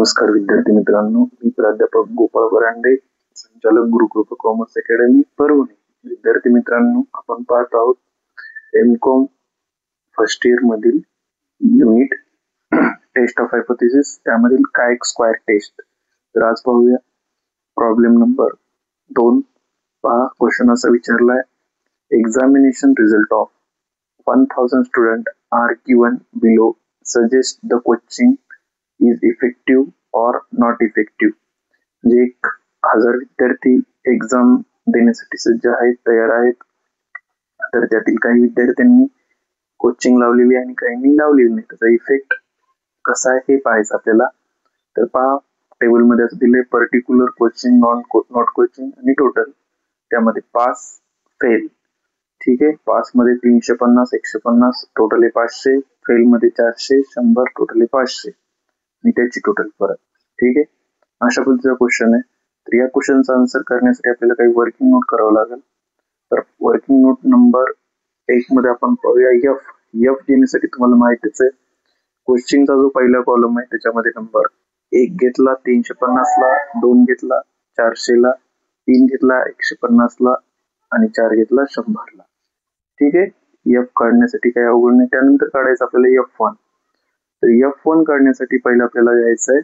नमस्कार विद्यार्थी मित्रांनो, मी प्राध्यापक गोपाळ बरांडे, संचालक गुरुकृपा कॉमर्स अकॅडमी परभणी. विद्यार्थी मित्रांनो, आपण पाहत आहोत एम.कॉम फर्स्ट इयर मधील युनिट टेस्ट ऑफ हायपोथेसिस, त्यामधील काय स्क्वायर टेस्ट. तर आज पाहूया प्रॉब्लेम नंबर 2. पहा, क्वेश्चन असा विचारलाय, examination result of 1000 student are given below, suggest the coaching is effective or not effective. म्हणजे 1000 विद्यार्थी एक्झाम देण्यासाठी सज्ज आहेत, तयार आहेत. तर त्यातील काही विद्यार्थ्यांनी कोचिंग लावलेली आणि काहींनी लावलेली नाही. त्याचा इफेक्ट कसा आहे हे पाहायचं आपल्याला. तर पहा, टेबल मध्ये असं दिलंय पर्टिक्युलर, कोचिंग, नॉट कोचिंग आणि टोटल. त्यामध्ये पास, फेल. ठीक आहे, पास मध्ये 350, 150, टोटल आहे 500, फेल मध्ये 400, 100, टोटल आहे 500 आणि त्याची टोटल परत. ठीक आहे, अशा पद्धतीचा क्वेश्चन आहे. तर या क्वेश्चनचा आन्सर करण्यासाठी आपल्याला काही वर्किंग नोट करावं लागेल. तर वर्किंग नोट नंबर 1 मध्ये आपण पाहूया एफ घेण्यासाठी तुम्हाला माहितीच आहे, क्वेश्चनचा जो पहिला कॉलम आहे त्याच्यामध्ये नंबर 1 घेतला 350 ला, 2 घेतला 400 ला, 3 घेतला 150 ला आणि 4 घेतला 100 ला. ठीक आहे, एफ काढण्यासाठी काही अवघड नाही. त्यानंतर काढायचं आपल्याला F1. तर F1 काढण्यासाठी पहिलं आपल्याला घ्यायचं आहे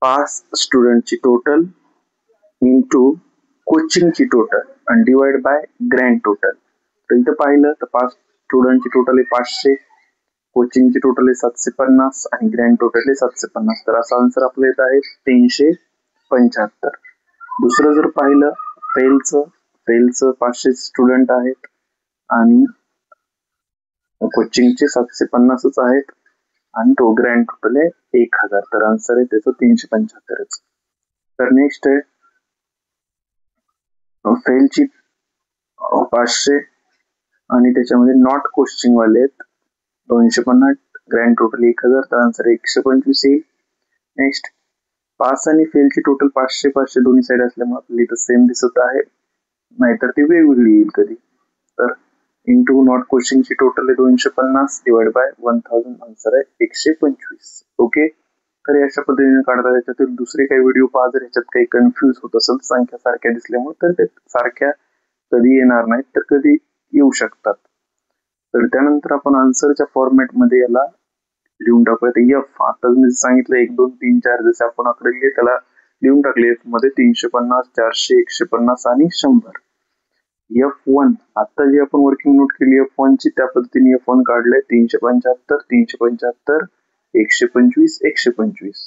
पास स्टुडंटची टोटल इंटू कोचिंगची टोटल आणि डिवाइड बाय ग्रँड टोटल. तर इथं पाहिलं तर पास स्टुडंटची टोटल आहे 500, कोचिंगची टोटल आहे 750 आणि ग्रँड टोटल आहे 750. तर असा आन्सर आपल्या येत आहे 375. दुसरं जर पाहिलं फेलचं 500 स्टुडंट आहेत आणि कोचिंगचे 750च आहेत आणि तो ग्रँड टोटल आहे 1000. तर आन्सर आहे त्याचं 375. तर नेक्स्ट आहे फेलची 500 आणि त्याच्यामध्ये नॉट कोचिंग वाले आहेत 250, ग्रँड टोटल 1000. तर आन्सर 125 येईल. नेक्स्ट, पास आणि फेलची टोटल 500 500 दोन्ही साईड असल्यामुळे आपल्याला इथं सेम दिसत आहे, नाहीतर ती वेगवेगळी येईल कधी. तर इंटू नॉट कोचिंगची टोटल आहे 250 डिवाइड बाय 1000, आन्सर आहे 125. ओके, तर अशा पद्धतीने काढता. त्याच्यातील दुसरे काही व्हिडिओ पहा, जर ह्याच्यात काही कन्फ्युज होत असेल संख्या सारख्या दिसल्यामुळे, तर ते सारख्या कधी येणार नाहीत तर कधी येऊ शकतात. तर त्यानंतर आपण आन्सरच्या फॉर्मॅट मध्ये याला लिहून टाकूया. एफ आता मी सांगितलं 1 2 3 4 जसे आपण आकडे लिहिले त्याला लिहून टाकले. एफ मध्ये 350, 400, 150 आणि 100. F1 आता जी आपण वर्किंग नोट केली F1 ची, त्या पद्धतीने F1 काढले 375, 375, 125, 125.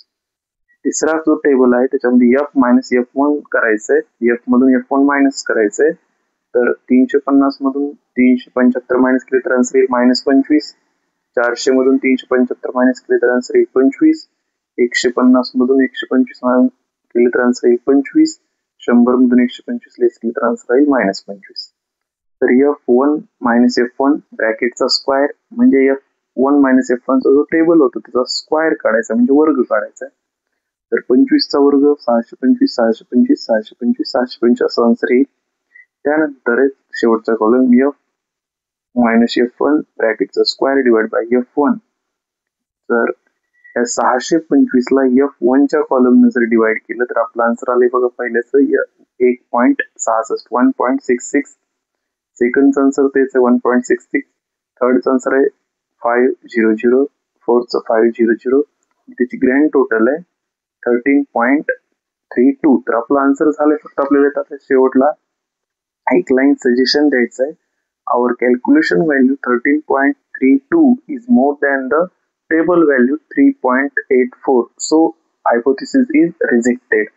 तिसरा जो टेबल आहे त्याच्यामध्ये F मायनस F1 करायचंय, F मधून F1 मायनस करायचंय. तर 350 मधून 375 मायनस केले तर आन्सर येईल -25. 400 मधून 375 मायनस केले तर आन्सर येईल 25. 150 मधून 125 केले तर आन्सर येईल 25. 100 मधून 125 लेस केले तर आन्सर येईल -25. तर F1 मायनस F1 ब्रॅकेटचा स्क्वायर म्हणजे F1 मायनस F1 चा जो टेबल होता त्याचा स्क्वायर काढायचा म्हणजे वर्ग काढायचा. तर 25 चा वर्ग 625, 625, 625, 625 असा आन्सर येईल. त्यानंतर शेवटचा कॉलम F मायनस F1 ब्रॅकेटचा स्क्वायर डिवाइड बाय F1. तर या 625 ला F1 च्या कॉलम ने जर डिवाइड केलं तर आपला आन्सर आले बघा, पहिल्याच 1.66, 1.66. सेकंडचा आन्सर तेच आहे 1.66. थर्डचा आन्सर आहे 500, फोर्थचा 500. त्याची ग्रँड टोटल आहे 13.32. तर आपला आन्सर झालं. फक्त आपल्याला आता शेवटला एक लाईन सजेशन द्यायचं आहे. Our calculation value 13.32 is more than the table value 3.84. So hypothesis is rejected.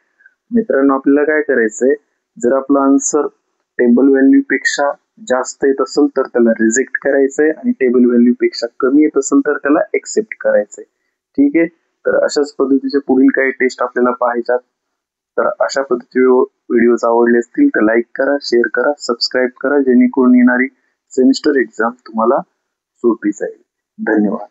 मित्रांनो, आपल्याला काय करायचंय, जर आपला आन्सर टेबल व्हॅल्यू पेक्षा जास्त येत असेल तर त्याला रिजेक्ट करायचंय आणि टेबल व्हॅल्यू पेक्षा कमी येत असेल तर त्याला एक्सेप्ट करायचंय. ठीक आहे, तर अशाच पद्धतीचे पुढील काही टेस्ट आपल्याला पाहायच्यात. तर अशा पद्धतीचे व्हिडिओज आवडले असतील तर लाईक करा, शेअर करा, सबस्क्राईब करा, जेणेकरून येणारी सेमिस्टर एक्झाम तुम्हाला सोपी जाईल. धन्यवाद.